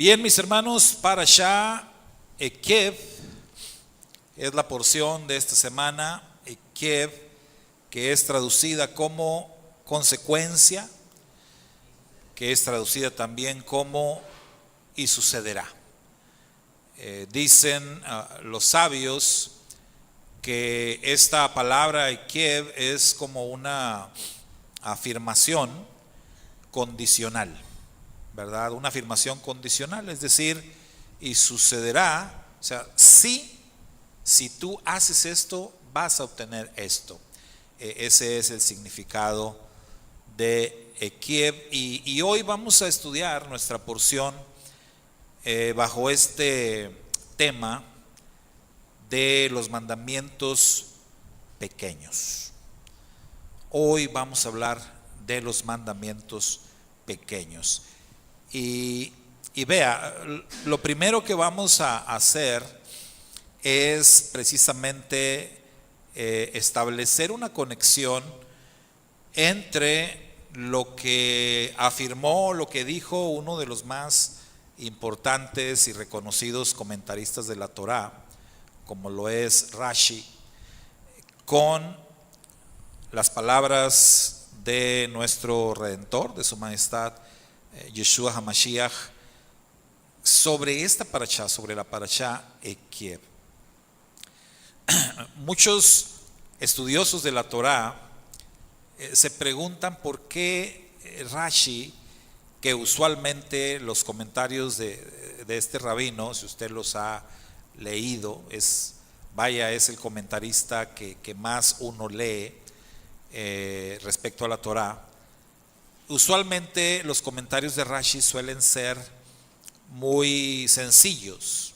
Bien, mis hermanos, Parashá Ekev es la porción de esta semana. Ekev, que es traducida como consecuencia, que es traducida también como y sucederá. Dicen los sabios que esta palabra Ekev es como una afirmación condicional, ¿verdad? Una afirmación condicional, es decir, y sucederá, o sea, si tú haces esto, vas a obtener esto. Ese es el significado de Ekev. Y hoy vamos a estudiar nuestra porción bajo este tema de los mandamientos pequeños. Hoy vamos a hablar de los mandamientos pequeños. Y vea, lo primero que vamos a hacer es precisamente establecer una conexión entre lo que afirmó, lo que dijo uno de los más importantes y reconocidos comentaristas de la Torá, como lo es Rashi, con las palabras de nuestro Redentor, de su majestad Yeshua HaMashiach, sobre esta parashá, sobre la parashá Ekev. Muchos estudiosos de la Torá se preguntan por qué Rashi, que usualmente los comentarios de este rabino, si usted los ha leído, es el comentarista que más uno lee respecto a la Torá. Usualmente los comentarios de Rashi suelen ser muy sencillos.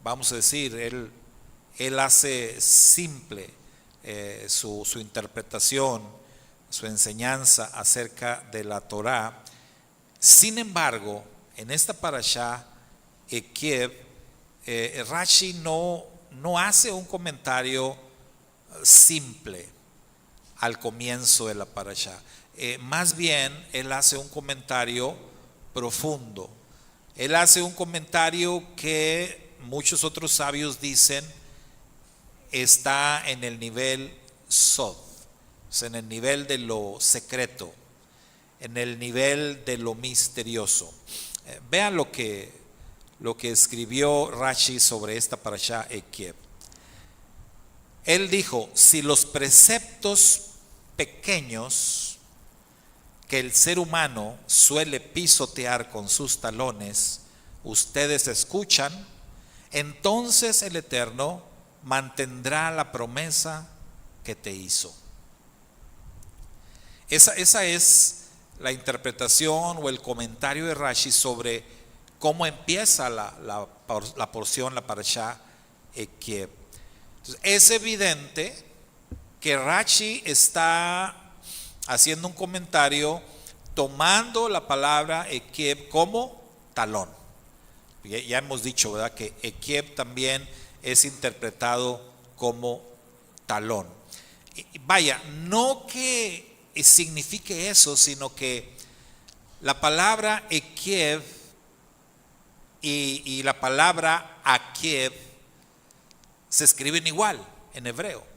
Vamos a decir, él hace simple su interpretación, su enseñanza acerca de la Torá. Sin embargo, en esta parashá Ekev, Rashi no hace un comentario simple al comienzo de la parashá. Más bien, él hace un comentario profundo. Él hace un comentario que muchos otros sabios dicen está en el nivel sod, o sea, en el nivel de lo secreto, en el nivel de lo misterioso. Vean lo que escribió Rashi sobre esta parashá Ekev. Él dijo: si los preceptos pequeños que el ser humano suele pisotear con sus talones, ustedes escuchan, entonces el Eterno mantendrá la promesa que te hizo. Esa es la interpretación o el comentario de Rashi sobre cómo empieza la porción, la parashá Ekev. Entonces, es evidente que Rashi está haciendo un comentario tomando la palabra Ekev como talón. Ya hemos dicho, ¿verdad?, que Ekev también es interpretado como talón. Vaya, no que signifique eso, sino que la palabra Ekev y la palabra Akev se escriben igual en hebreo.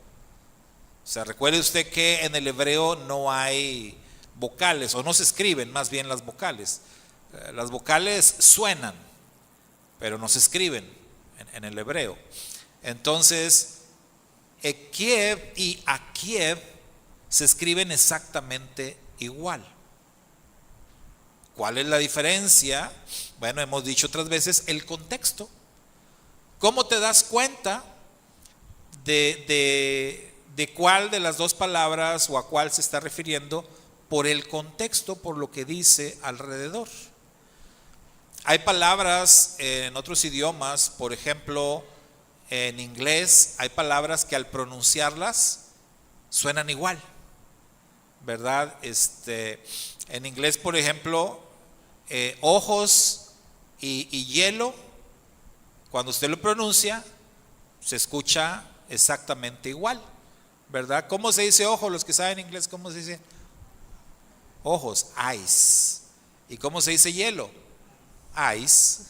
O sea, recuerde usted que en el hebreo no hay vocales, o no se escriben más bien las vocales. Las vocales suenan, pero no se escriben en el hebreo. Entonces, Ekev y Akiev se escriben exactamente igual. ¿Cuál es la diferencia? Bueno, hemos dicho otras veces, el contexto. ¿Cómo te das cuenta de cuál de las dos palabras o a cuál se está refiriendo? Por el contexto, por lo que dice alrededor. Hay palabras en otros idiomas, por ejemplo, en inglés hay palabras que al pronunciarlas suenan igual, ¿verdad? En inglés, por ejemplo, ojos y hielo, cuando usted lo pronuncia, se escucha exactamente igual, ¿verdad? ¿Cómo se dice ojo? Los que saben inglés, ¿cómo se dice? Ojos, eyes. ¿Y cómo se dice hielo? Ice,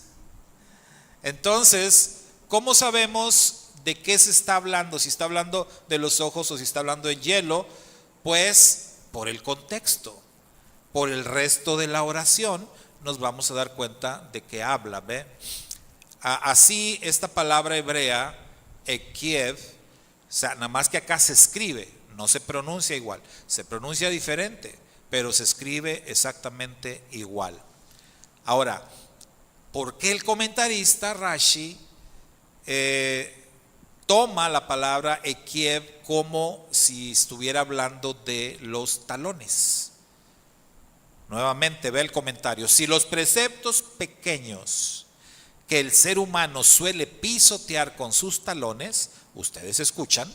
Entonces, ¿cómo sabemos de qué se está hablando? Si está hablando de los ojos o si está hablando de hielo. Pues por el contexto, por el resto de la oración nos vamos a dar cuenta de que habla, ¿ve? Así esta palabra hebrea, ekiev, o sea, nada más que acá se escribe, no se pronuncia igual, se pronuncia diferente, pero se escribe exactamente igual. Ahora, ¿por qué el comentarista Rashi toma la palabra ekiev como si estuviera hablando de los talones? Nuevamente ve el comentario: si los preceptos pequeños que el ser humano suele pisotear con sus talones, ustedes escuchan,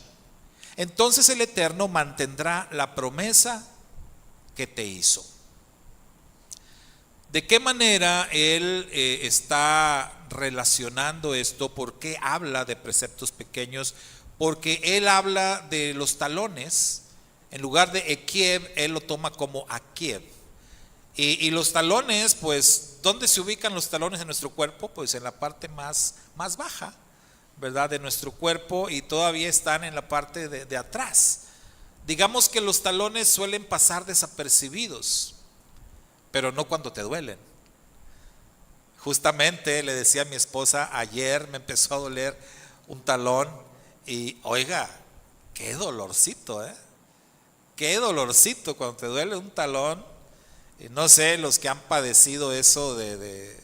entonces el Eterno mantendrá la promesa que te hizo. ¿De qué manera él está relacionando esto? ¿Por qué habla de preceptos pequeños? Porque él habla de los talones. En lugar de ekiev, él lo toma como akiev. Y los talones, pues, ¿dónde se ubican los talones en nuestro cuerpo? Pues en la parte más baja, ¿verdad? De nuestro cuerpo, y todavía están en la parte de atrás. Digamos que los talones suelen pasar desapercibidos, pero no cuando te duelen. Justamente le decía a mi esposa, ayer me empezó a doler un talón y oiga, qué dolorcito, qué dolorcito cuando te duele un talón. Y no sé, los que han padecido eso de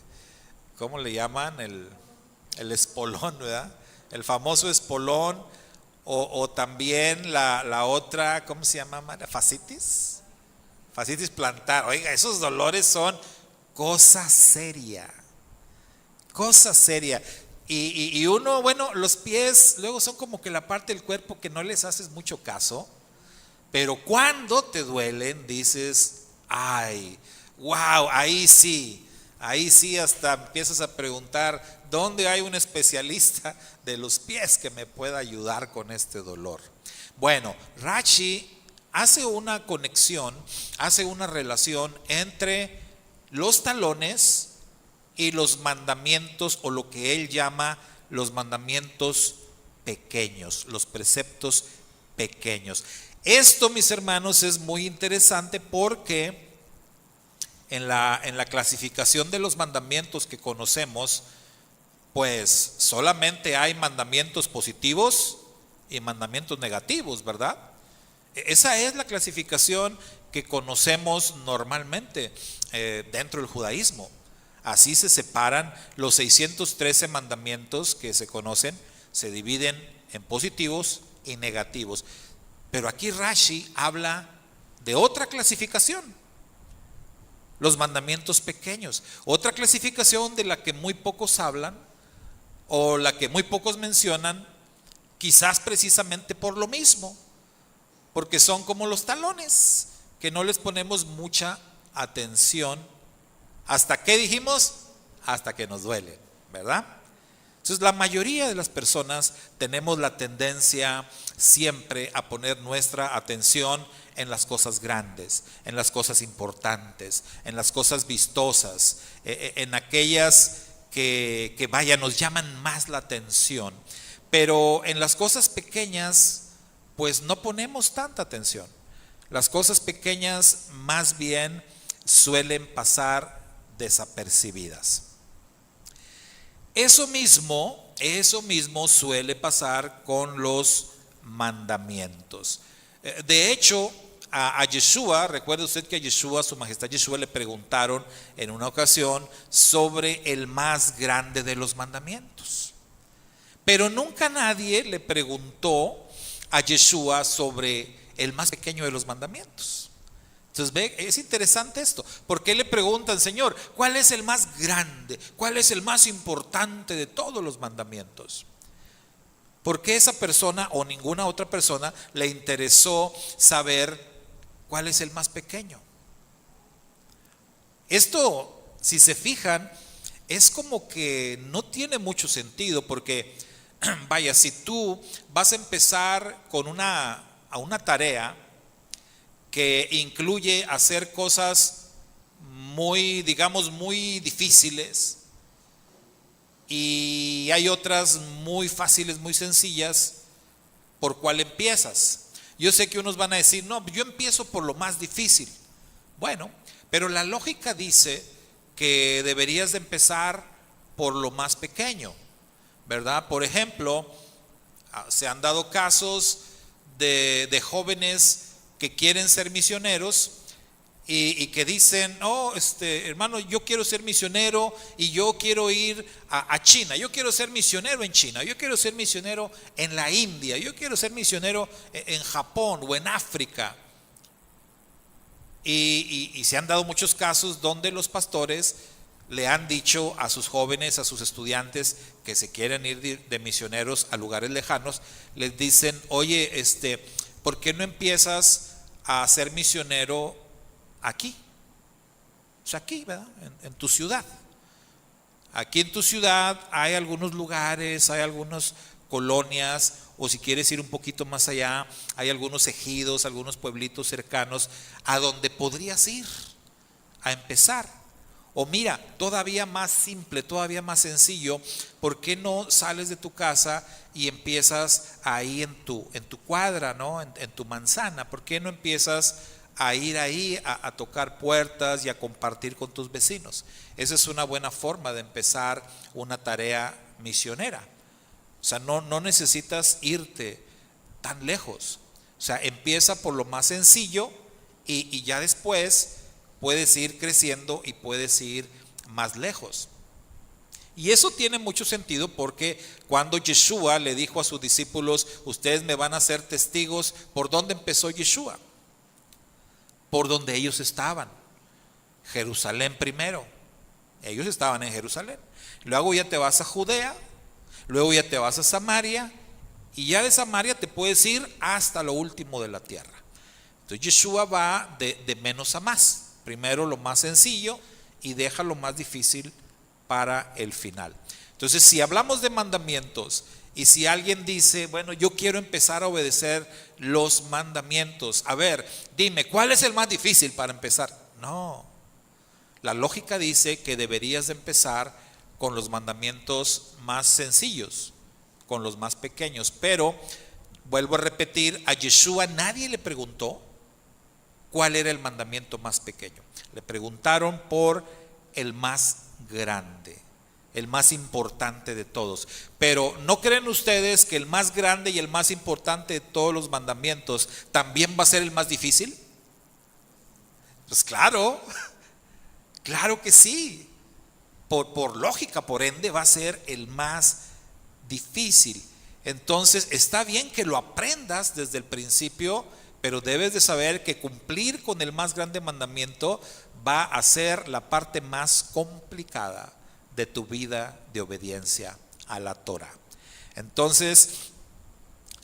¿cómo le llaman? El espolón, ¿verdad? El famoso espolón, o también la otra, ¿cómo se llama? Fascitis plantar. Oiga, esos dolores son cosa seria. Y uno, bueno, los pies luego son como que la parte del cuerpo que no les haces mucho caso, pero cuando te duelen dices, ay, wow, ahí sí hasta empiezas a preguntar, ¿dónde hay un especialista de los pies que me pueda ayudar con este dolor? Bueno, Rashi hace una conexión, hace una relación entre los talones y los mandamientos, o lo que él llama los mandamientos pequeños, los preceptos pequeños. Esto, mis hermanos, es muy interesante porque en la clasificación de los mandamientos que conocemos, pues solamente hay mandamientos positivos y mandamientos negativos, ¿verdad? Esa es la clasificación que conocemos normalmente dentro del judaísmo. Así se separan los 613 mandamientos que se conocen, se dividen en positivos y negativos. Pero aquí Rashi habla de otra clasificación, los mandamientos pequeños, otra clasificación de la que muy pocos hablan o la que muy pocos mencionan, quizás precisamente por lo mismo, porque son como los talones, que no les ponemos mucha atención. ¿Hasta qué dijimos? Hasta que nos duele, ¿verdad? Entonces la mayoría de las personas tenemos la tendencia siempre a poner nuestra atención en las cosas grandes, en las cosas importantes, en las cosas vistosas, en aquellas que vaya, nos llaman más la atención. Pero en las cosas pequeñas, pues no ponemos tanta atención. Las cosas pequeñas más bien suelen pasar desapercibidas. Eso mismo suele pasar con los mandamientos. De hecho, a Yeshua, recuerde usted que a Yeshua, su majestad Yeshua, le preguntaron en una ocasión sobre el más grande de los mandamientos. Pero nunca nadie le preguntó a Yeshua sobre el más pequeño de los mandamientos. Entonces ve, es interesante esto. ¿Por qué le preguntan, Señor, cuál es el más grande? ¿Cuál es el más importante de todos los mandamientos? ¿Por qué esa persona o ninguna otra persona le interesó saber cuál es el más pequeño? Esto, si se fijan, es como que no tiene mucho sentido, porque vaya, si tú vas a empezar con una tarea que incluye hacer cosas muy, digamos, muy difíciles, y hay otras muy fáciles, muy sencillas. ¿Por cuál empiezas? Yo sé que unos van a decir, no, yo empiezo por lo más difícil. Bueno, pero la lógica dice que deberías de empezar por lo más pequeño, ¿verdad? Por ejemplo, se han dado casos de jóvenes que quieren ser misioneros y que dicen, oh, hermano, yo quiero ser misionero y yo quiero ir a China, yo quiero ser misionero en China, yo quiero ser misionero en la India, yo quiero ser misionero en Japón o en África. Y se han dado muchos casos donde los pastores le han dicho a sus jóvenes, a sus estudiantes que se quieren ir de misioneros a lugares lejanos, les dicen, oye, ¿por qué no empiezas a ser misionero aquí? O sea, aquí, ¿verdad? En tu ciudad. Aquí en tu ciudad hay algunos lugares, hay algunas colonias, o si quieres ir un poquito más allá, hay algunos ejidos, algunos pueblitos cercanos a donde podrías ir a empezar. O mira, todavía más simple, todavía más sencillo, ¿por qué no sales de tu casa y empiezas ahí en tu cuadra, ¿no? En tu manzana? ¿Por qué no empiezas a ir ahí a tocar puertas y a compartir con tus vecinos? Esa es una buena forma de empezar una tarea misionera. O sea, no necesitas irte tan lejos. O sea, empieza por lo más sencillo y ya después puedes ir creciendo y puedes ir más lejos. Y eso tiene mucho sentido porque cuando Yeshua le dijo a sus discípulos, ustedes me van a ser testigos, ¿por dónde empezó Yeshua? Por donde ellos estaban. Jerusalén primero. Ellos estaban en Jerusalén. Luego ya te vas a Judea, luego ya te vas a Samaria, y ya de Samaria te puedes ir hasta lo último de la tierra. Entonces Yeshua va de menos a más. Primero lo más sencillo y deja lo más difícil para el final. Entonces, si hablamos de mandamientos y si alguien dice, bueno, yo quiero empezar a obedecer los mandamientos, a ver, dime, ¿cuál es el más difícil para empezar? No, la lógica dice que deberías de empezar con los mandamientos más sencillos, con los más pequeños. Pero, vuelvo a repetir, a Yeshua nadie le preguntó cuál era el mandamiento más pequeño. Le preguntaron por el más grande, el más importante de todos. Pero ¿no creen ustedes que el más grande y el más importante de todos los mandamientos también va a ser el más difícil? Pues claro, claro que sí. Por lógica, por ende, va a ser el más difícil. Entonces, está bien que lo aprendas desde el principio, pero debes de saber que cumplir con el más grande mandamiento va a ser la parte más complicada de tu vida de obediencia a la Torah. Entonces,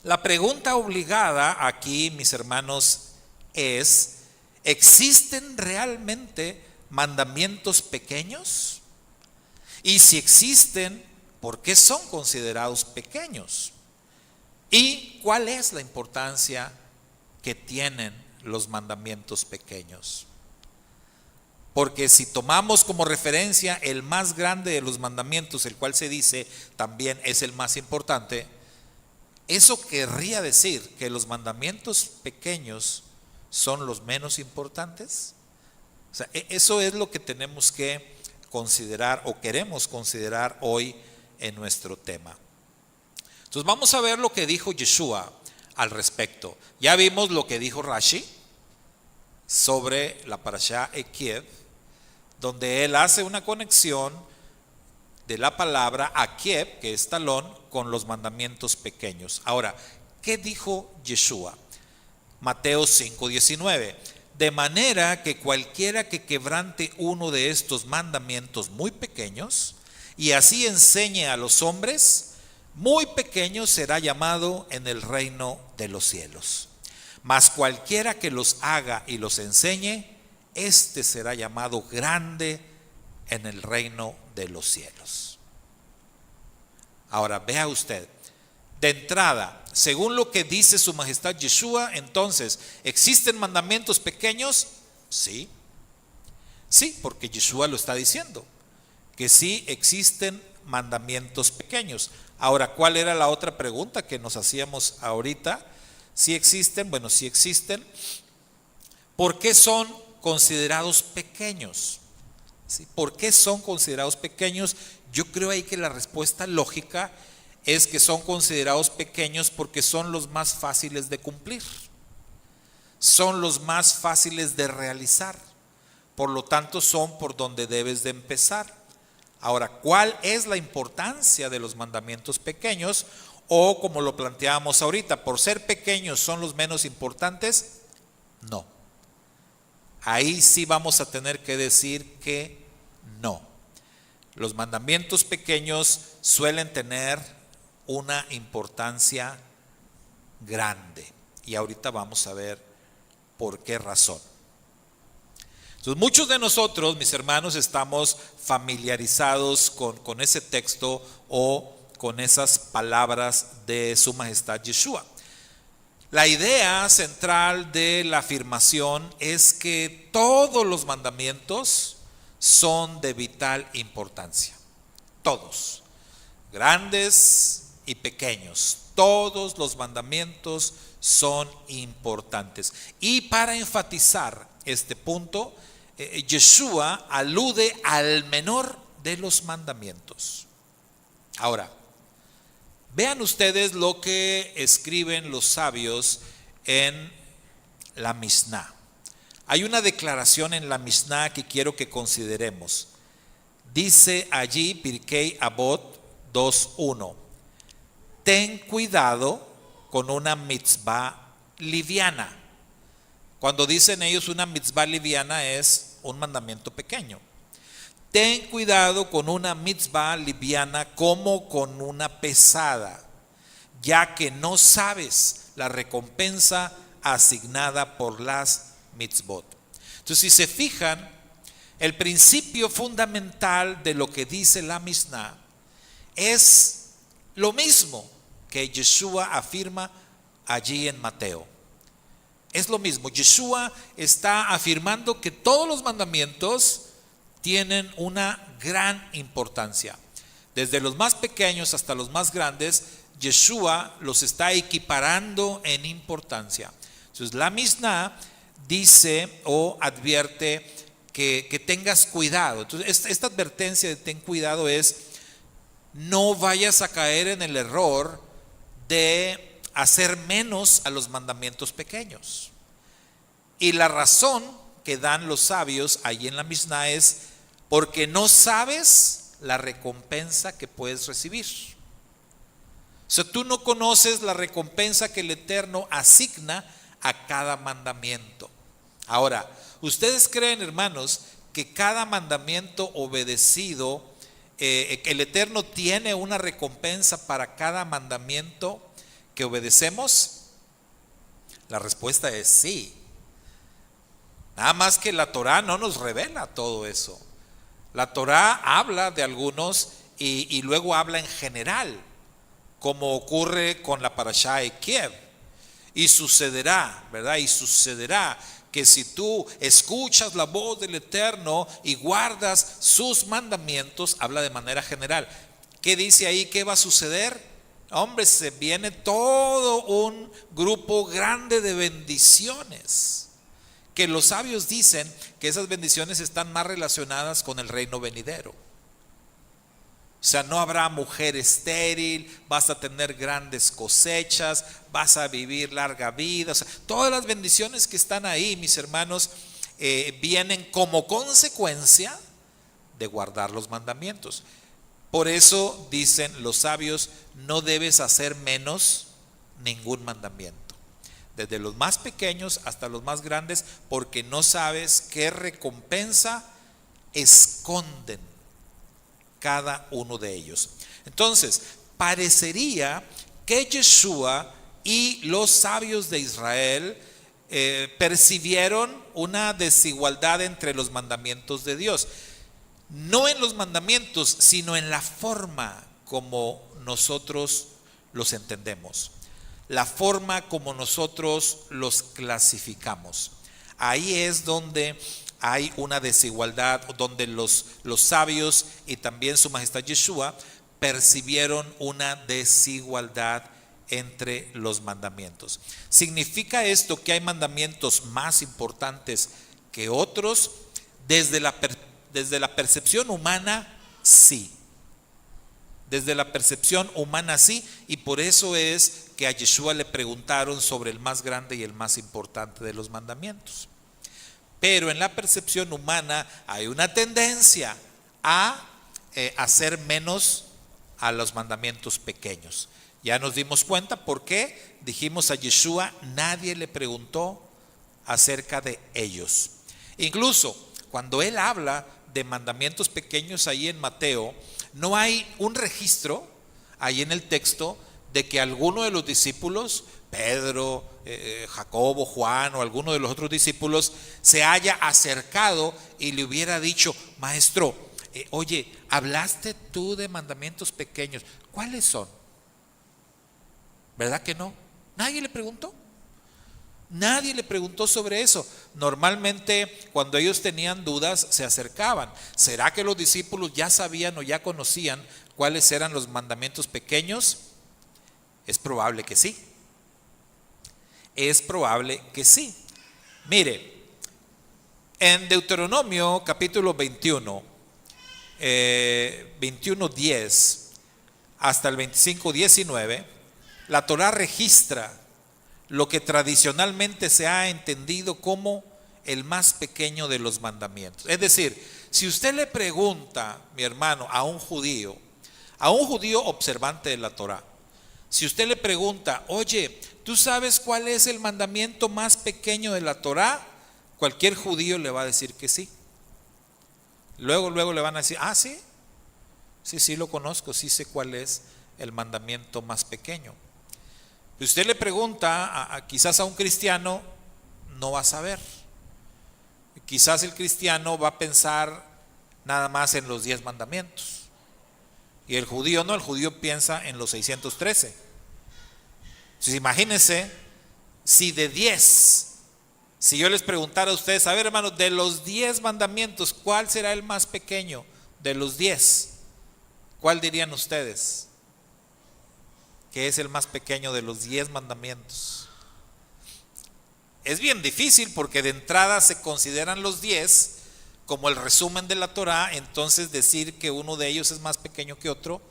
la pregunta obligada aquí, mis hermanos, es: ¿existen realmente mandamientos pequeños? Y si existen, ¿por qué son considerados pequeños? ¿Y cuál es la importancia que tienen los mandamientos pequeños? Porque si tomamos como referencia el más grande de los mandamientos, el cual se dice también es el más importante, eso querría decir que los mandamientos pequeños son los menos importantes. O sea, eso es lo que tenemos que considerar o queremos considerar hoy en nuestro tema. Entonces vamos a ver lo que dijo Yeshua al respecto. Ya vimos lo que dijo Rashi sobre la parashá Ekiev, donde él hace una conexión de la palabra Akiev, que es talón, con los mandamientos pequeños. Ahora, ¿qué dijo Yeshua? Mateo 5:19. De manera que cualquiera que quebrante uno de estos mandamientos muy pequeños y así enseñe a los hombres, muy pequeño será llamado en el reino de los cielos. Mas cualquiera que los haga y los enseñe, este será llamado grande en el reino de los cielos. Ahora vea usted, de entrada, según lo que dice su majestad Yeshua, entonces, ¿existen mandamientos pequeños? Sí, porque Yeshua lo está diciendo, que sí existen mandamientos pequeños. Ahora, ¿cuál era la otra pregunta que nos hacíamos ahorita? ¿Sí existen? Bueno, sí existen. ¿Por qué son considerados pequeños? ¿Sí? ¿Por qué son considerados pequeños? Yo creo ahí que la respuesta lógica es que son considerados pequeños porque son los más fáciles de cumplir, son los más fáciles de realizar, por lo tanto son por donde debes de empezar. Ahora, ¿cuál es la importancia de los mandamientos pequeños? O como lo planteábamos ahorita, ¿por ser pequeños son los menos importantes? No. Ahí sí vamos a tener que decir que no. Los mandamientos pequeños suelen tener una importancia grande. Y ahorita vamos a ver por qué razón. Entonces, muchos de nosotros, mis hermanos, estamos familiarizados con ese texto o con esas palabras de Su Majestad Yeshua. La idea central de la afirmación es que todos los mandamientos son de vital importancia. Todos, grandes y pequeños, todos los mandamientos son importantes. Y para enfatizar este punto, Yeshua alude al menor de los mandamientos. Ahora, vean ustedes lo que escriben los sabios en la Mishnah. Hay una declaración en la Mishnah que quiero que consideremos. Dice allí Pirkei Avot 2:1: ten cuidado con una mitzvah liviana. Cuando dicen ellos una mitzvah liviana es un mandamiento pequeño. Ten cuidado con una mitzvah liviana como con una pesada, ya que no sabes la recompensa asignada por las mitzvot. Entonces, si se fijan, el principio fundamental de lo que dice la Mishnah es lo mismo que Yeshua afirma allí en Mateo. Es lo mismo. Yeshua está afirmando que todos los mandamientos tienen una gran importancia. Desde los más pequeños hasta los más grandes, Yeshua los está equiparando en importancia. Entonces, la Mishnah dice o advierte que tengas cuidado. Entonces, esta advertencia de ten cuidado es: no vayas a caer en el error de hacer menos a los mandamientos pequeños. Y la razón que dan los sabios ahí en la Mishnah es porque no sabes la recompensa que puedes recibir. O sea, tú no conoces la recompensa que el Eterno asigna a cada mandamiento. Ahora, ¿ustedes creen, hermanos, que cada mandamiento obedecido, el Eterno tiene una recompensa para cada mandamiento que obedecemos? La respuesta es sí. Nada más que la Torá no nos revela todo eso. La Torá habla de algunos y luego habla en general, como ocurre con la parashá de Kiev. Y sucederá, ¿verdad? Y sucederá que si tú escuchas la voz del Eterno y guardas sus mandamientos, habla de manera general. ¿Qué dice ahí? ¿Qué va a suceder? Hombre, se viene todo un grupo grande de bendiciones, que los sabios dicen que esas bendiciones están más relacionadas con el reino venidero. O sea, no habrá mujer estéril, vas a tener grandes cosechas, vas a vivir larga vida. O sea, todas las bendiciones que están ahí, mis hermanos, vienen como consecuencia de guardar los mandamientos. Por eso dicen los sabios, no debes hacer menos ningún mandamiento, desde los más pequeños hasta los más grandes, porque no sabes qué recompensa esconden cada uno de ellos. Entonces, parecería que Yeshua y los sabios de Israel percibieron una desigualdad entre los mandamientos de Dios. No en los mandamientos, sino en la forma como nosotros los entendemos, la forma como nosotros los clasificamos. Ahí es donde hay una desigualdad donde los sabios y también su majestad Yeshua percibieron una desigualdad entre los mandamientos. ¿Significa esto que hay mandamientos más importantes que otros? Desde la percepción humana, sí. Desde la percepción humana, sí. Y por eso es que a Yeshua le preguntaron sobre el más grande y el más importante de los mandamientos. Pero en la percepción humana hay una tendencia a hacer menos a los mandamientos pequeños. Ya nos dimos cuenta por qué dijimos a Yeshua, nadie le preguntó acerca de ellos. Incluso cuando él habla de mandamientos pequeños ahí en Mateo, no hay un registro ahí en el texto de que alguno de los discípulos, Pedro, Jacobo, Juan o alguno de los otros discípulos, se haya acercado y le hubiera dicho, maestro, oye, hablaste tú de mandamientos pequeños, ¿cuáles son? ¿Verdad que no? Nadie le preguntó. Nadie le preguntó sobre eso. Normalmente cuando ellos tenían dudas se acercaban. ¿Será que los discípulos ya sabían o ya conocían cuáles eran los mandamientos pequeños? Es probable que sí. Es probable que sí. Mire, en Deuteronomio capítulo 21, 21:10 hasta el 25:19, la Torá registra lo que tradicionalmente se ha entendido como el más pequeño de los mandamientos. Es decir, si usted le pregunta, mi hermano, a un judío observante de la Torá, si usted le pregunta, oye, ¿tú sabes cuál es el mandamiento más pequeño de la Torá? Cualquier judío le va a decir que sí. Luego le van a decir, ¿sí? Sí lo conozco, sí sé cuál es el mandamiento más pequeño. Si usted le pregunta quizás a un cristiano, no va a saber. Quizás el cristiano va a pensar nada más en los 10 mandamientos. Y el judío no, el judío piensa en los 613. Entonces imagínense, si de 10, si yo les preguntara a ustedes, a ver hermanos, de los 10 mandamientos, ¿cuál será el más pequeño de los 10? ¿Cuál dirían ustedes que es el más pequeño de los 10 mandamientos? Es bien difícil porque de entrada se consideran los 10 como el resumen de la Torá, entonces decir que uno de ellos es más pequeño que otro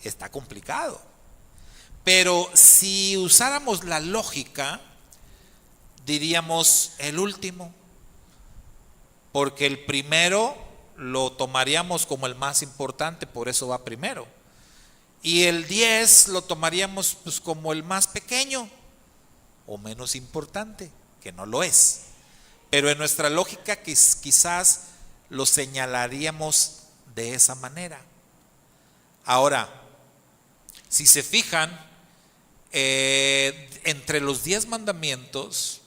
está complicado. Pero si usáramos la lógica, diríamos el último, porque el primero lo tomaríamos como el más importante, por eso va primero. Y el 10 lo tomaríamos pues como el más pequeño o menos importante, que no lo es. Pero en nuestra lógica quizás lo señalaríamos de esa manera. Ahora, si se fijan, entre los 10 mandamientos,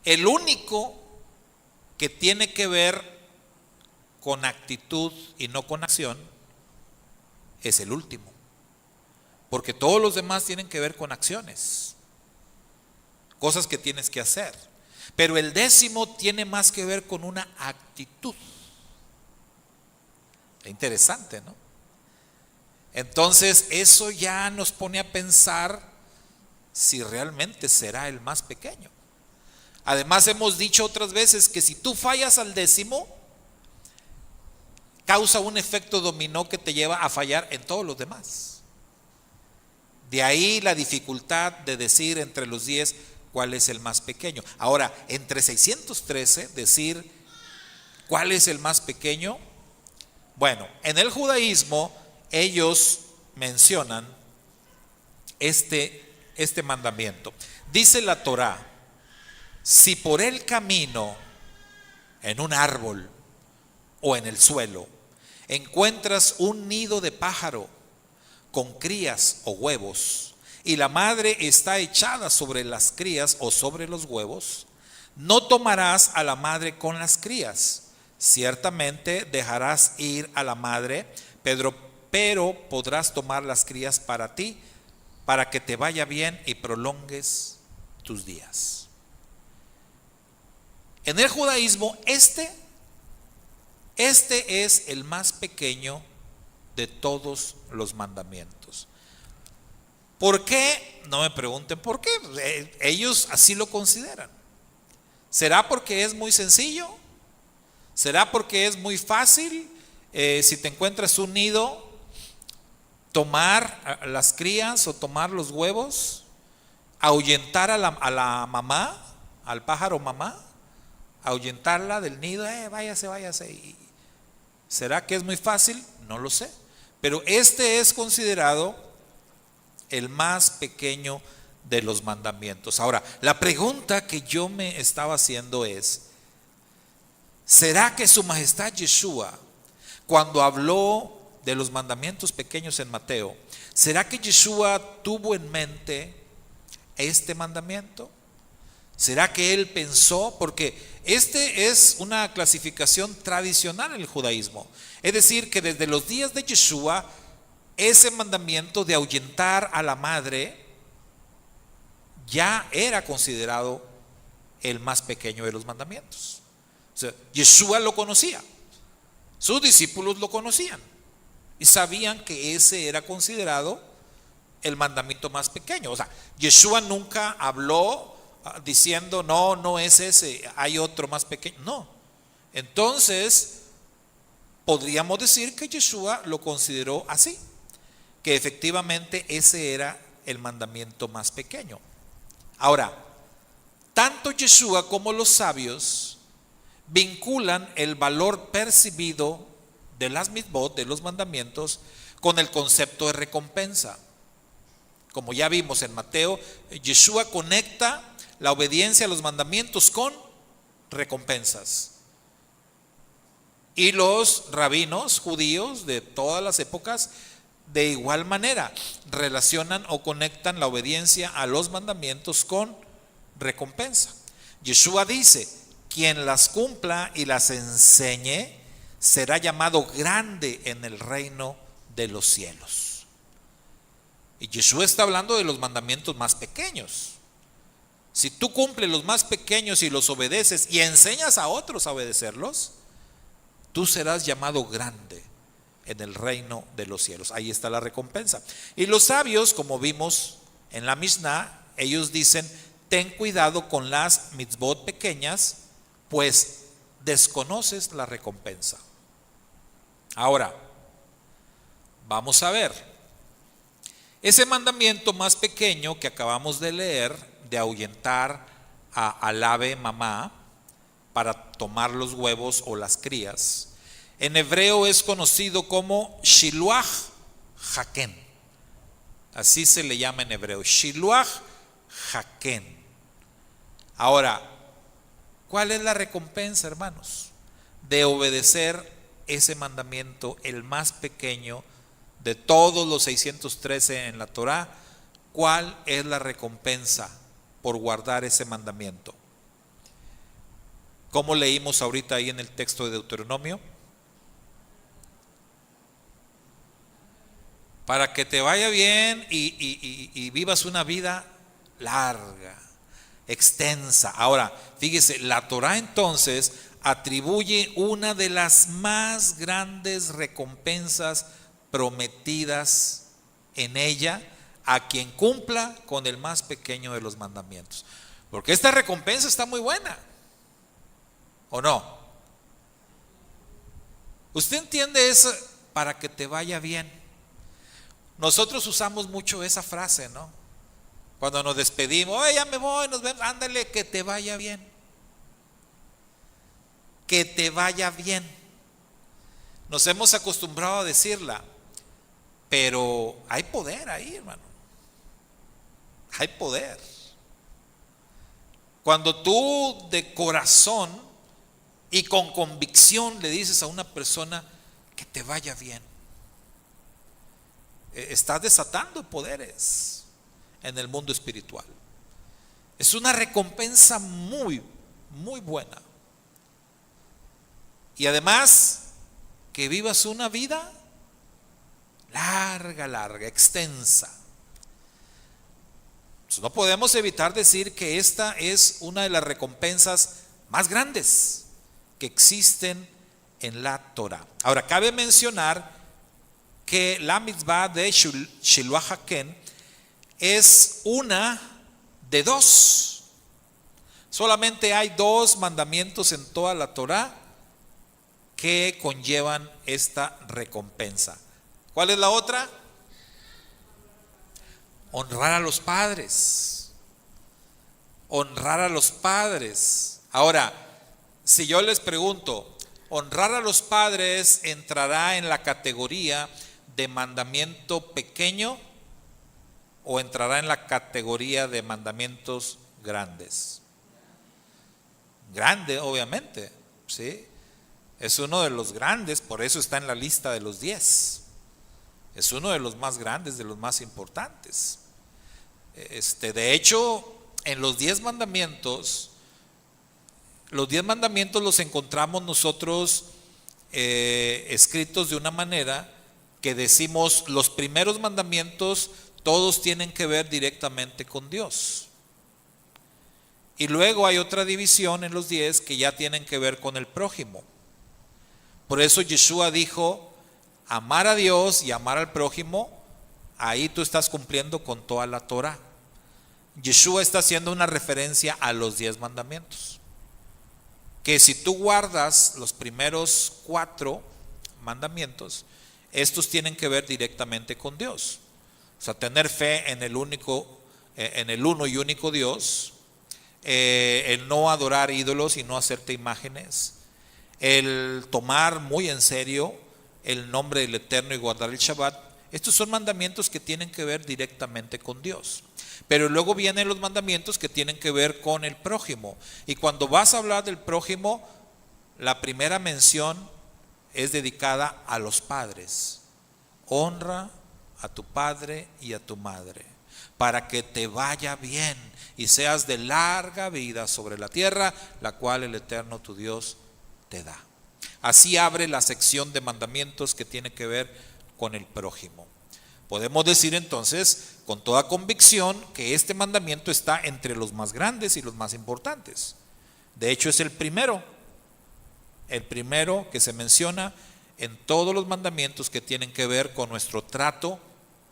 el único que tiene que ver con actitud y no con acción es el último, porque todos los demás tienen que ver con acciones, cosas que tienes que hacer, pero el 10º tiene más que ver con una actitud. Es interesante, ¿no? Entonces eso ya nos pone a pensar si realmente será el más pequeño. Además hemos dicho otras veces que si tú fallas al 10º, causa un efecto dominó que te lleva a fallar en todos los demás. De ahí la dificultad de decir entre los 10 cuál es el más pequeño. Ahora, entre 613, decir cuál es el más pequeño. Bueno, en el judaísmo ellos mencionan este mandamiento. Dice la Torá, si por el camino, en un árbol o en el suelo, encuentras un nido de pájaro con crías o huevos, y la madre está echada sobre las crías o sobre los huevos, no tomarás a la madre con las crías. Ciertamente dejarás ir a la madre, pero podrás tomar las crías para ti, para que te vaya bien y prolongues tus días. En el judaísmo, este es el más pequeño de todos los mandamientos. ¿Por qué? No me pregunten por qué. Ellos así lo consideran. ¿Será porque es muy sencillo? ¿Será porque es muy fácil? Si te encuentras un nido, tomar las crías o tomar los huevos, ahuyentar a la mamá, al pájaro mamá, ahuyentarla del nido, váyase. ¿Será que es muy fácil? No lo sé. Pero este es considerado el más pequeño de los mandamientos. Ahora, la pregunta que yo me estaba haciendo es, ¿será que Su Majestad Yeshua, cuando habló de los mandamientos pequeños en Mateo, ¿será que Yeshua tuvo en mente este mandamiento? ¿Será que él pensó? Porque este es una clasificación tradicional en el judaísmo. Es decir, que desde los días de Yeshua, ese mandamiento de ahuyentar a la madre ya era considerado el más pequeño de los mandamientos. O sea, Yeshua lo conocía, sus discípulos lo conocían y sabían que ese era considerado el mandamiento más pequeño. O sea, Yeshua nunca habló diciendo, no es ese, hay otro más pequeño. No. Entonces, podríamos decir que Yeshua lo consideró así, que efectivamente ese era el mandamiento más pequeño. Ahora, tanto Yeshua como los sabios vinculan el valor percibido de las mitzvot, de los mandamientos, con el concepto de recompensa. Como ya vimos en Mateo, Yeshua conecta la obediencia a los mandamientos con recompensas. Y los rabinos judíos de todas las épocas, de igual manera, relacionan o conectan la obediencia a los mandamientos con recompensa. Yeshua dice, quien las cumpla y las enseñe, será llamado grande en el reino de los cielos. Y Yeshua está hablando de los mandamientos más pequeños. Si tú cumples los más pequeños y los obedeces y enseñas a otros a obedecerlos, tú serás llamado grande en el reino de los cielos. Ahí está la recompensa. Y los sabios, como vimos en la Mishnah, ellos dicen, ten cuidado con las mitzvot pequeñas, pues desconoces la recompensa. Ahora, vamos a ver. Ese mandamiento más pequeño que acabamos de leer, de ahuyentar al ave mamá para tomar los huevos o las crías, en hebreo es conocido como Shiluach Haken. Así se le llama en hebreo, Shiluach Haken. Ahora, ¿cuál es la recompensa, hermanos, de obedecer ese mandamiento, el más pequeño de todos los 613 en la Torá? ¿Cuál es la recompensa por guardar ese mandamiento? ¿Cómo leímos ahorita ahí en el texto de Deuteronomio? Para que te vaya bien y vivas una vida larga, extensa. Ahora, fíjese, la Torá entonces atribuye una de las más grandes recompensas prometidas en ella a quien cumpla con el más pequeño de los mandamientos. Porque esta recompensa está muy buena, ¿o no? ¿Usted entiende eso? Para que te vaya bien. Nosotros usamos mucho esa frase, ¿no? Cuando nos despedimos, ya me voy, nos vemos, ándale, que te vaya bien. Que te vaya bien. Nos hemos acostumbrado a decirla, pero hay poder ahí, hermano. Hay poder. Cuando tú de corazón y con convicción le dices a una persona que te vaya bien, estás desatando poderes en el mundo espiritual. Es una recompensa muy, muy buena. Y además, que vivas una vida larga, extensa. No podemos evitar decir que esta es una de las recompensas más grandes que existen en la Torah. Ahora, cabe mencionar que la mitzvah de Shiluah Haken es una de dos. Solamente hay dos mandamientos en toda la Torah que conllevan esta recompensa. ¿Cuál es la otra? Honrar a los padres. Honrar a los padres. Ahora, si yo les pregunto, ¿honrar a los padres entrará en la categoría de mandamiento pequeño o entrará en la categoría de mandamientos grandes? Grande, obviamente, ¿sí? Es uno de los grandes, por eso está en la lista de los 10. Es uno de los más grandes, de los más importantes. De hecho, en los 10 mandamientos los encontramos nosotros escritos de una manera que decimos, los primeros mandamientos todos tienen que ver directamente con Dios. Y luego hay otra división en los 10 que ya tienen que ver con el prójimo. Por eso Yeshua dijo, amar a Dios y amar al prójimo, ahí tú estás cumpliendo con toda la Torah. Yeshua está haciendo una referencia a los 10 mandamientos. Que si tú guardas los primeros 4 mandamientos, estos tienen que ver directamente con Dios. O sea, tener fe en el uno y único Dios, el no adorar ídolos y no hacerte imágenes, el tomar muy en serio el nombre del Eterno y guardar el Shabbat. Estos son mandamientos que tienen que ver directamente con Dios. Pero luego vienen los mandamientos que tienen que ver con el prójimo. Y cuando vas a hablar del prójimo, la primera mención es dedicada a los padres. Honra a tu padre y a tu madre, para que te vaya bien y seas de larga vida sobre la tierra, la cual el Eterno tu Dios te da. Así abre la sección de mandamientos que tiene que ver con el prójimo. Podemos decir entonces con toda convicción que este mandamiento está entre los más grandes y los más importantes. De hecho, es el primero que se menciona en todos los mandamientos que tienen que ver con nuestro trato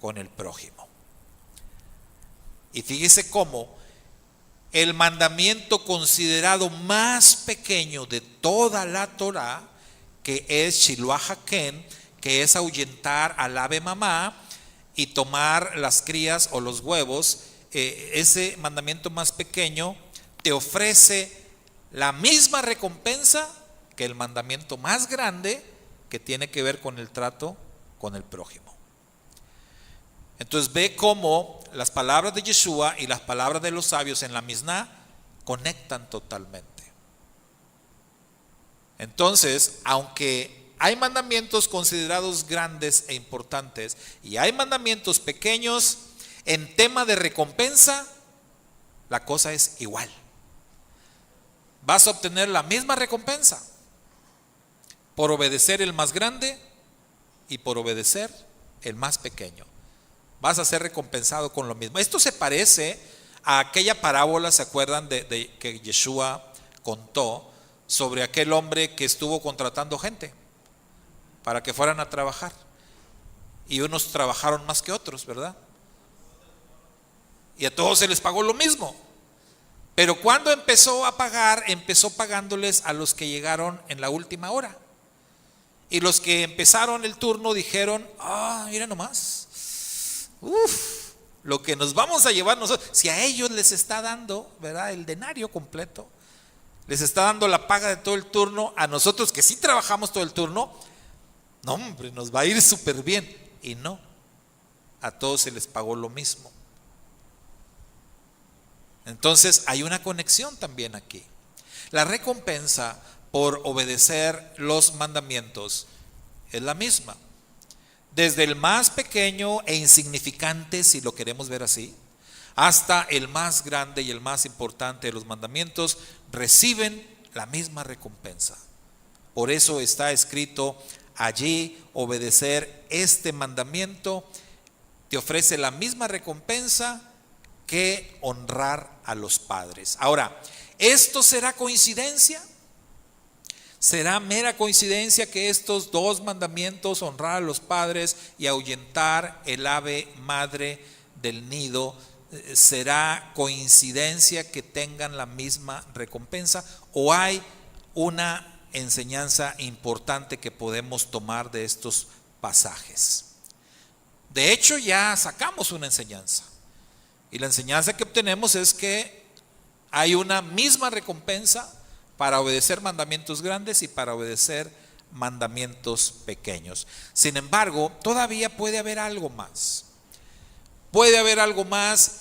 con el prójimo. Y fíjese cómo el mandamiento considerado más pequeño de toda la Torah, que es Shiluah Haken, que es ahuyentar al ave mamá y tomar las crías o los huevos, ese mandamiento más pequeño te ofrece la misma recompensa que el mandamiento más grande que tiene que ver con el trato con el prójimo. Entonces ve cómo las palabras de Yeshua y las palabras de los sabios en la Misná conectan totalmente. Entonces, aunque hay mandamientos considerados grandes e importantes y hay mandamientos pequeños, en tema de recompensa, la cosa es igual. Vas a obtener la misma recompensa por obedecer el más grande y por obedecer el más pequeño. Vas a ser recompensado con lo mismo. Esto se parece a aquella parábola, ¿se acuerdan de que Yeshua contó sobre aquel hombre que estuvo contratando gente para que fueran a trabajar? Y unos trabajaron más que otros, ¿verdad? Y a todos se les pagó lo mismo. Pero cuando empezó a pagar, empezó pagándoles a los que llegaron en la última hora. Y los que empezaron el turno dijeron, mira nomás, lo que nos vamos a llevar nosotros, si a ellos les está dando, ¿verdad?, el denario completo, les está dando la paga de todo el turno, a nosotros que sí trabajamos todo el turno, no hombre, nos va a ir súper bien. Y no, a todos se les pagó lo mismo. Entonces hay una conexión también aquí. La recompensa por obedecer los mandamientos es la misma. Desde el más pequeño e insignificante, si lo queremos ver así, hasta el más grande y el más importante de los mandamientos, reciben la misma recompensa. Por eso está escrito allí, obedecer este mandamiento te ofrece la misma recompensa que honrar a los padres. Ahora, ¿Esto será coincidencia? ¿Será mera coincidencia que estos dos mandamientos, honrar a los padres y ahuyentar el ave madre del nido, será coincidencia que tengan la misma recompensa? ¿O hay una enseñanza importante que podemos tomar de estos pasajes? De hecho, ya sacamos una enseñanza. Y la enseñanza que obtenemos es que hay una misma recompensa para obedecer mandamientos grandes y para obedecer mandamientos pequeños. Sin embargo, todavía puede haber algo más. Puede haber algo más,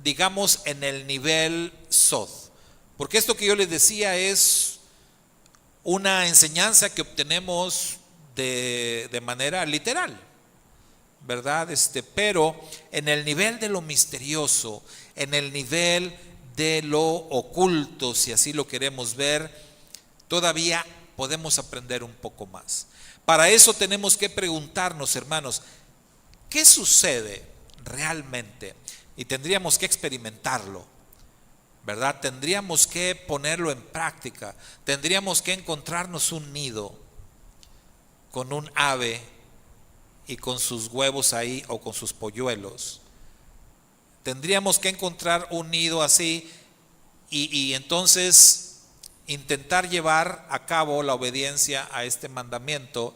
digamos, en el nivel sod. Porque esto que yo les decía es una enseñanza que obtenemos de manera literal, ¿verdad? Pero en el nivel de lo misterioso, en el nivel de lo oculto, si así lo queremos ver, todavía podemos aprender un poco más. Para eso tenemos que preguntarnos, hermanos, ¿qué sucede realmente? Y tendríamos que experimentarlo, ¿verdad? Tendríamos que ponerlo en práctica. Tendríamos que encontrarnos un nido con un ave y con sus huevos ahí o con sus polluelos. Tendríamos que encontrar un nido así y entonces intentar llevar a cabo la obediencia a este mandamiento,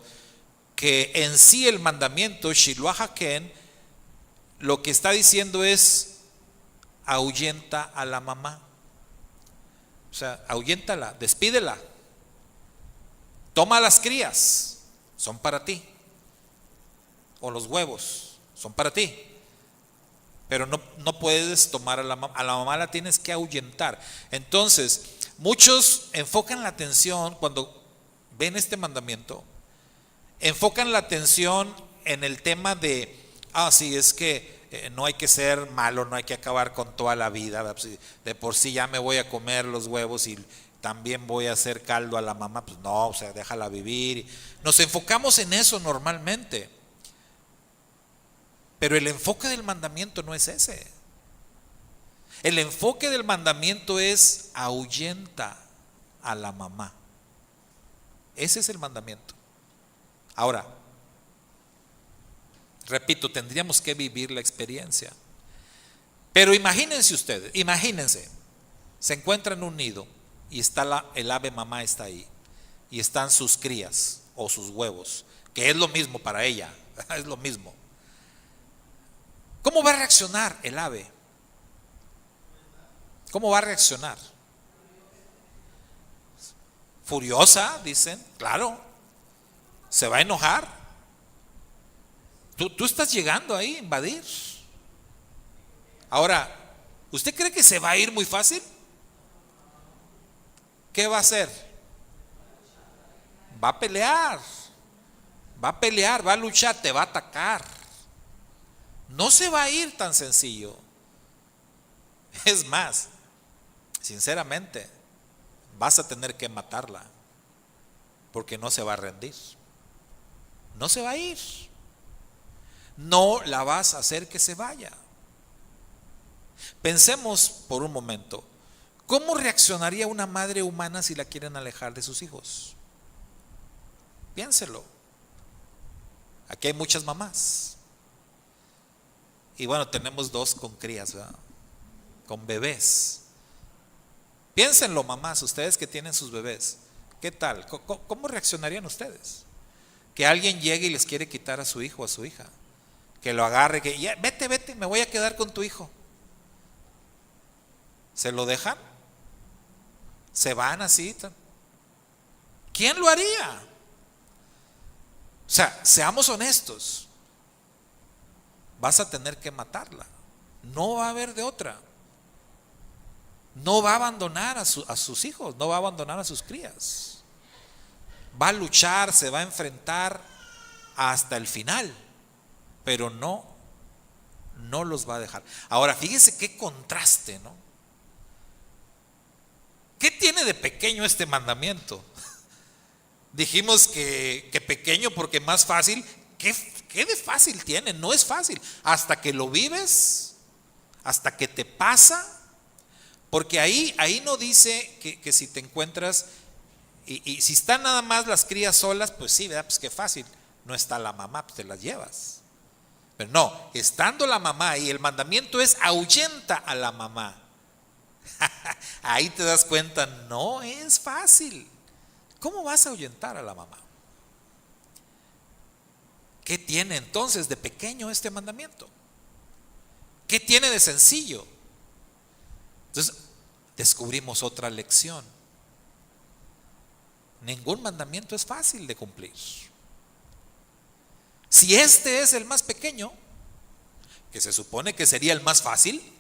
que en sí el mandamiento Shiloh Haken lo que está diciendo es: ahuyenta a la mamá. O sea, ahuyéntala, despídela, toma las crías, son para ti, o los huevos son para ti. Pero no puedes tomar a la mamá la tienes que ahuyentar. Entonces, muchos enfocan la atención cuando ven este mandamiento, enfocan la atención en el tema de, sí, es que no hay que ser malo, no hay que acabar con toda la vida. De por sí ya me voy a comer los huevos y también voy a hacer caldo a la mamá. Pues no, o sea, déjala vivir. Nos enfocamos en eso normalmente. Pero el enfoque del mandamiento no es ese. El enfoque del mandamiento es: ahuyenta a la mamá. Ese es el mandamiento. Ahora, repito, tendríamos que vivir la experiencia. Pero imagínense ustedes, se encuentra en un nido y está el ave mamá está ahí y están sus crías o sus huevos, que es lo mismo para ella, es lo mismo. ¿Cómo va a reaccionar el ave? ¿Cómo va a reaccionar? Furiosa, dicen, claro. Se va a enojar. Tú estás llegando ahí a invadir. Ahora, ¿usted cree que se va a ir muy fácil? ¿Qué va a hacer? Va a pelear, va a luchar, te va a atacar. No se va a ir tan sencillo. Es más, sinceramente, vas a tener que matarla, porque no se va a rendir. No se va a ir. No la vas a hacer que se vaya. Pensemos por un momento, ¿cómo reaccionaría una madre humana si la quieren alejar de sus hijos? Piénselo. Aquí hay muchas mamás. Y bueno, tenemos dos con crías, ¿verdad? Con bebés. Piénsenlo, mamás, ustedes que tienen sus bebés. ¿Qué tal? ¿Cómo reaccionarían ustedes? Que alguien llegue y les quiere quitar a su hijo o a su hija. Que lo agarre, que ya, vete, me voy a quedar con tu hijo. ¿Se lo dejan? ¿Se van así? ¿Quién lo haría? O sea, seamos honestos. Vas a tener que matarla. No va a haber de otra. No va a abandonar a sus hijos, no va a abandonar a sus crías. Va a luchar, se va a enfrentar hasta el final, pero no los va a dejar. Ahora, fíjese qué contraste, ¿no? ¿Qué tiene de pequeño este mandamiento? Dijimos que pequeño porque más fácil. ¿Qué de fácil tiene? No es fácil. Hasta que lo vives, hasta que te pasa, Porque ahí no dice que si te encuentras, y si están nada más las crías solas, pues sí, ¿verdad? Pues qué fácil. No está la mamá, pues te las llevas. Pero no, estando la mamá, y el mandamiento es ahuyenta a la mamá. Ahí te das cuenta, no es fácil. ¿Cómo vas a ahuyentar a la mamá? ¿Qué tiene entonces de pequeño este mandamiento? ¿Qué tiene de sencillo? Entonces, descubrimos otra lección. Ningún mandamiento es fácil de cumplir. Si este es el más pequeño, que se supone que sería el más fácil,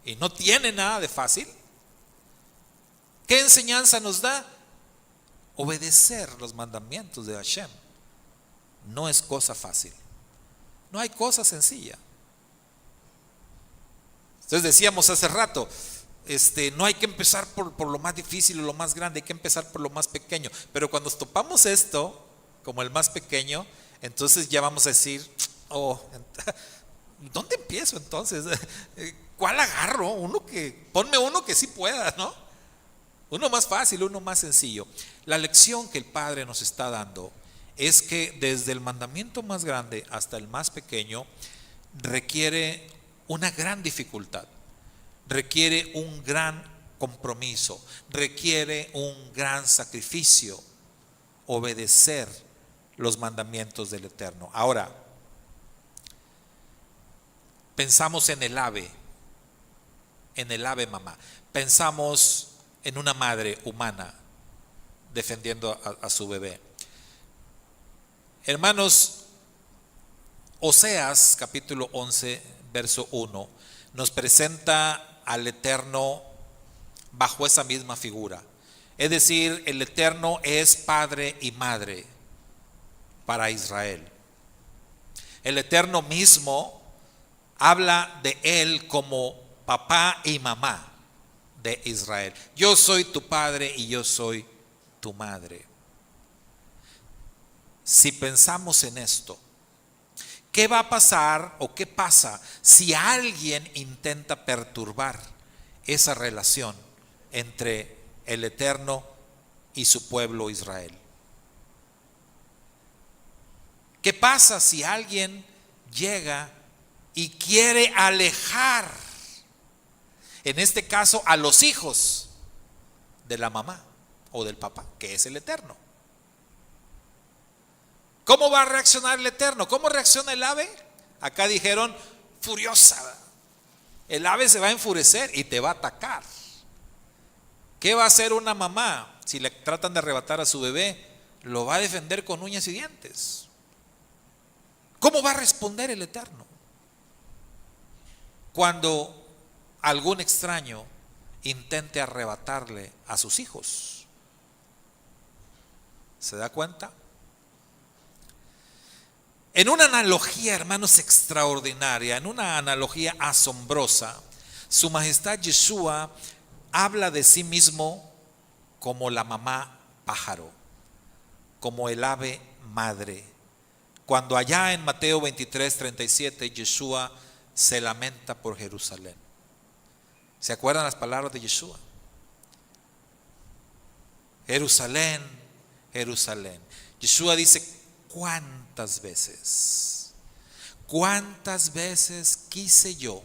y no tiene nada de fácil, ¿qué enseñanza nos da? Obedecer los mandamientos de Hashem no es cosa fácil. No hay cosa sencilla. Entonces decíamos hace rato, no hay que empezar por lo más difícil o lo más grande, hay que empezar por lo más pequeño. Pero cuando topamos esto como el más pequeño, entonces ya vamos a decir, ¿dónde empiezo entonces? ¿Cuál agarro? Ponme uno que sí pueda, ¿no? Uno más fácil, uno más sencillo. La lección que el Padre nos está dando es que desde el mandamiento más grande hasta el más pequeño requiere una gran dificultad, requiere un gran compromiso, requiere un gran sacrificio, obedecer los mandamientos del Eterno. Ahora, pensamos en el ave mamá, pensamos en una madre humana defendiendo a su bebé. Hermanos, Oseas capítulo 11 verso 1 nos presenta al Eterno bajo esa misma figura. Es decir, el Eterno es padre y madre para Israel. El Eterno mismo habla de él como papá y mamá de Israel. Yo soy tu padre y yo soy tu madre. Si pensamos en esto, ¿qué va a pasar o qué pasa si alguien intenta perturbar esa relación entre el Eterno y su pueblo Israel? ¿Qué pasa si alguien llega y quiere alejar, en este caso, a los hijos de la mamá o del papá, que es el Eterno? ¿Cómo va a reaccionar el Eterno? ¿Cómo reacciona el ave? Acá dijeron furiosa. El ave se va a enfurecer y te va a atacar. ¿Qué va a hacer una mamá si le tratan de arrebatar a su bebé? Lo va a defender con uñas y dientes. ¿Cómo va a responder el Eterno cuando algún extraño intente arrebatarle a sus hijos? ¿Se da cuenta? En una analogía, hermanos, extraordinaria, en una analogía asombrosa, Su Majestad Yeshua habla de sí mismo como la mamá pájaro, como el ave madre. Cuando allá en Mateo 23:37, Yeshua se lamenta por Jerusalén. ¿Se acuerdan las palabras de Yeshua? Jerusalén, Jerusalén. Yeshua dice, ¿cuántas veces quise yo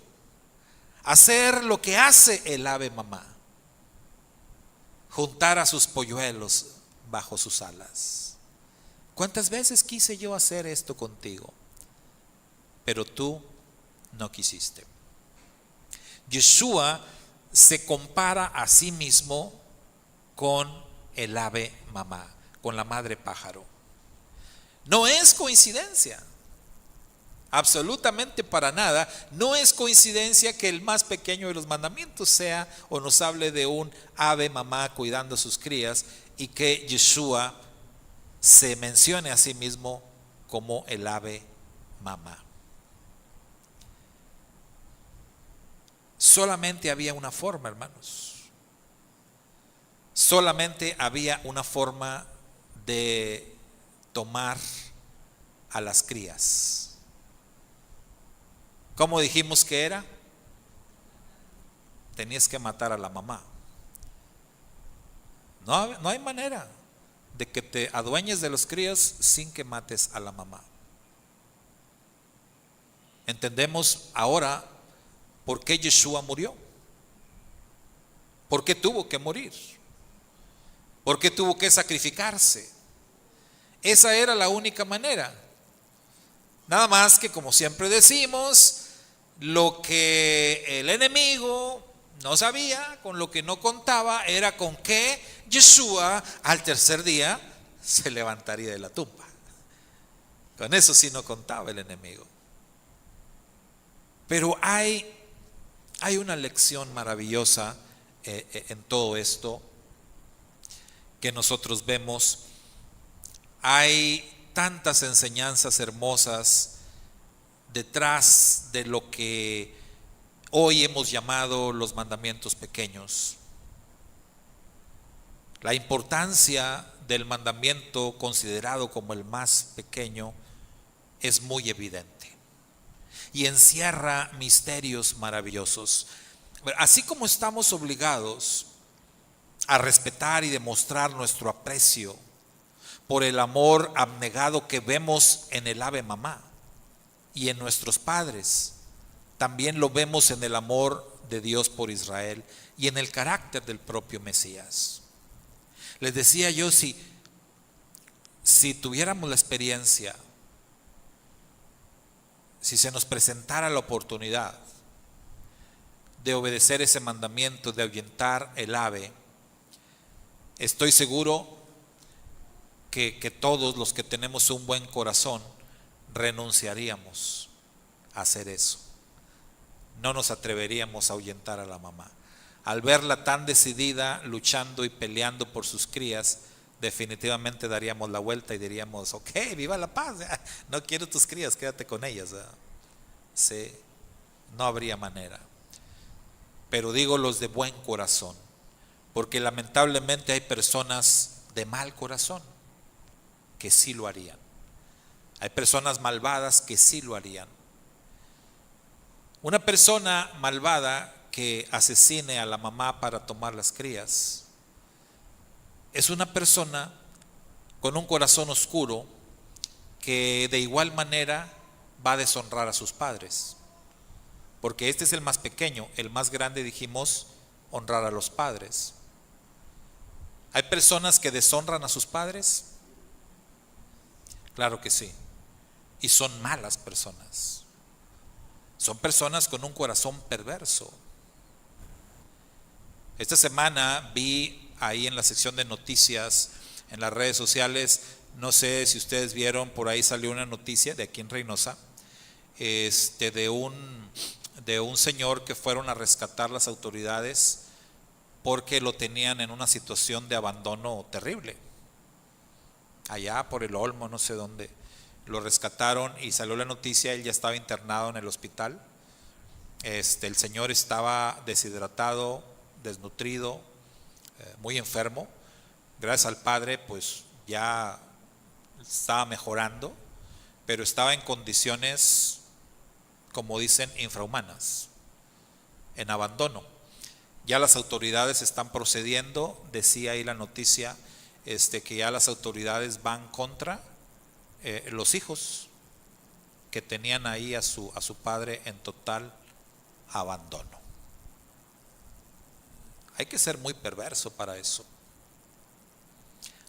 hacer lo que hace el ave mamá? Juntar a sus polluelos bajo sus alas. ¿Cuántas veces quise yo hacer esto contigo? Pero tú no quisiste. Yeshua se compara a sí mismo con el ave mamá, con la madre pájaro. No es coincidencia, absolutamente para nada. No es coincidencia que el más pequeño de los mandamientos sea o nos hable de un ave mamá cuidando a sus crías, y que Yeshua se mencione a sí mismo como el ave mamá. Solamente había una forma, hermanos. Solamente había una forma de tomar a las crías. ¿Cómo dijimos que era? tenías que matar a la mamá. No hay manera de que te adueñes de los críos sin que mates a la mamá. Entendemos ahora por qué Yeshua murió. ¿Por qué tuvo que morir? ¿Por qué tuvo que sacrificarse? Esa era la única manera. Nada más que, como siempre decimos, lo que el enemigo no sabía, con lo que no contaba, era con que Yeshua al tercer día se levantaría de la tumba. Con eso sí no contaba el enemigo. Pero hay una lección maravillosa en todo esto que nosotros vemos. Hay tantas enseñanzas hermosas detrás de lo que hoy hemos llamado los mandamientos pequeños. La importancia del mandamiento considerado como el más pequeño es muy evidente y encierra misterios maravillosos. Así como estamos obligados a respetar y demostrar nuestro aprecio por el amor abnegado que vemos en el Ave Mamá y en nuestros padres, también lo vemos en el amor de Dios por Israel y en el carácter del propio Mesías. Les decía yo, si tuviéramos la experiencia, si se nos presentara la oportunidad de obedecer ese mandamiento, de ahuyentar el ave, estoy seguro que todos los que tenemos un buen corazón renunciaríamos a hacer eso. No nos atreveríamos a ahuyentar a la mamá. Al verla tan decidida, luchando y peleando por sus crías, definitivamente daríamos la vuelta y diríamos: ok, viva la paz, no quiero tus crías, quédate con ellas. Sí, no habría manera. Pero digo los de buen corazón, porque lamentablemente hay personas de mal corazón que sí lo harían. Hay personas malvadas que sí lo harían. Una persona malvada que asesine a la mamá para tomar las crías es una persona con un corazón oscuro que de igual manera va a deshonrar a sus padres, porque este es el más pequeño. El más grande, dijimos, honrar a los padres. ¿Hay personas que deshonran a sus padres? Claro que sí. Y son malas personas. Son personas con un corazón perverso. Esta semana vi ahí en la sección de noticias, en las redes sociales, no sé si ustedes vieron, por ahí salió una noticia de aquí en Reynosa, de un señor que fueron a rescatar las autoridades porque lo tenían en una situación de abandono terrible. Allá por el Olmo, no sé dónde, lo rescataron y salió la noticia. Él ya estaba internado en el hospital. El señor estaba deshidratado, desnutrido, muy enfermo. Gracias al Padre, pues ya estaba mejorando, pero estaba en condiciones, como dicen, infrahumanas, en abandono. Ya las autoridades están procediendo, decía ahí la noticia, que ya las autoridades van contra los hijos que tenían ahí a su padre en total abandono. Hay que ser muy perverso para eso.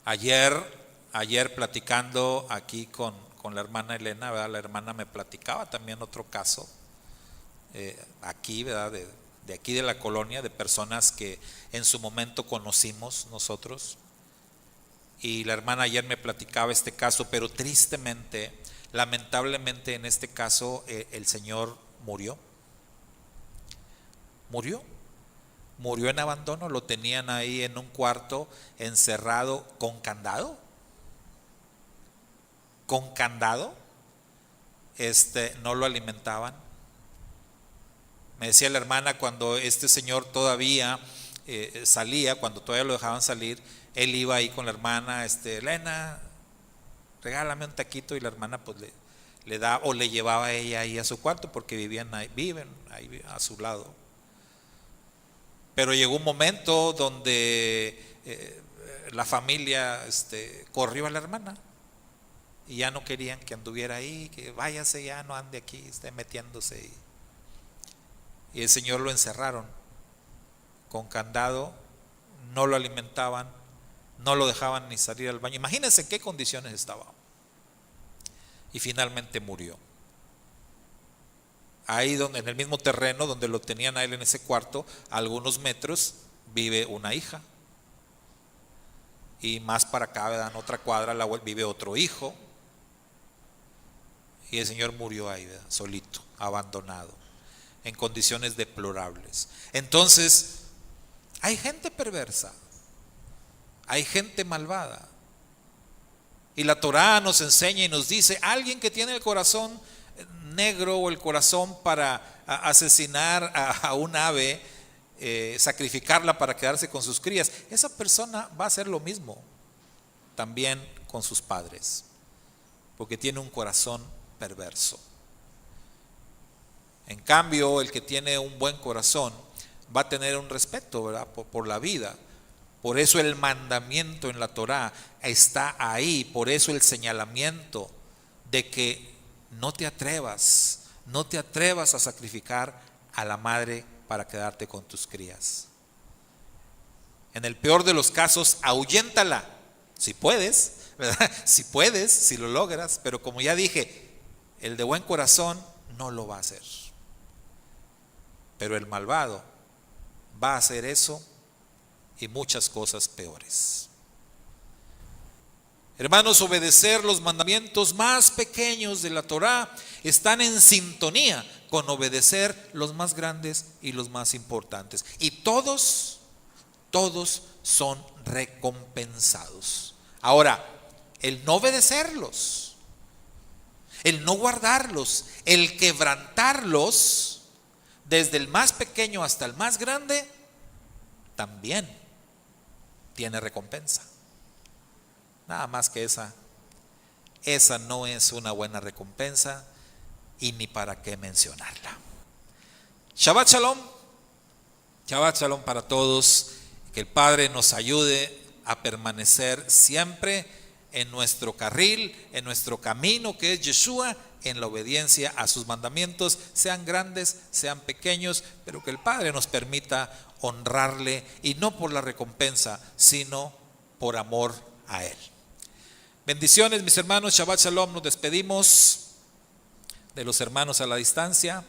Ayer platicando aquí con la hermana Elena, ¿verdad? La hermana me platicaba también otro caso aquí, ¿verdad? De aquí de la colonia, de personas que en su momento conocimos nosotros. Y la hermana ayer me platicaba este caso, pero tristemente, lamentablemente en este caso el señor murió en abandono. Lo tenían ahí en un cuarto encerrado con candado, no lo alimentaban. Me decía la hermana, cuando este señor todavía salía, cuando todavía lo dejaban salir, él iba ahí con la hermana, Elena, regálame un taquito, y la hermana pues le da, o le llevaba a ella ahí a su cuarto, porque viven ahí a su lado. Pero llegó un momento donde la familia corrió a la hermana y ya no querían que anduviera ahí, que váyase, ya no ande aquí, esté metiéndose. Y el Señor lo encerraron con candado, no lo alimentaban, no lo dejaban ni salir al baño. Imagínense en qué condiciones estaba. Y finalmente murió. Ahí donde, en el mismo terreno donde lo tenían a él en ese cuarto, a algunos metros, vive una hija. Y más para acá, en otra cuadra, vive otro hijo. Y el Señor murió ahí, ¿verdad? Solito, abandonado, en condiciones deplorables. Entonces, hay gente perversa, hay gente malvada. Y la Torá nos enseña y nos dice, alguien que tiene el corazón negro o el corazón para asesinar a un ave, sacrificarla para quedarse con sus crías, esa persona va a hacer lo mismo también con sus padres, porque tiene un corazón perverso. En cambio, el que tiene un buen corazón va a tener un respeto, ¿verdad?, por la vida. Por eso el mandamiento en la Torá está ahí, por eso el señalamiento de que no te atrevas a sacrificar a la madre para quedarte con tus crías. En el peor de los casos, ahuyéntala, si puedes, ¿verdad? Si puedes, si lo logras, pero como ya dije, el de buen corazón no lo va a hacer. Pero el malvado va a hacer eso y muchas cosas peores. Hermanos, obedecer los mandamientos más pequeños de la Torá están en sintonía con obedecer los más grandes y los más importantes. Y todos son recompensados. Ahora, el no obedecerlos, el no guardarlos, el quebrantarlos, desde el más pequeño hasta el más grande, también tiene recompensa. Nada más que esa no es una buena recompensa y ni para qué mencionarla. Shabbat Shalom. Shabbat Shalom para todos. Que el Padre nos ayude a permanecer siempre en nuestro carril, en nuestro camino que es Yeshua, en la obediencia a sus mandamientos, sean grandes, sean pequeños, pero que el Padre nos permita honrarle, y no por la recompensa, sino por amor a Él. Bendiciones, mis hermanos. Shabbat Shalom. Nos despedimos de los hermanos a la distancia.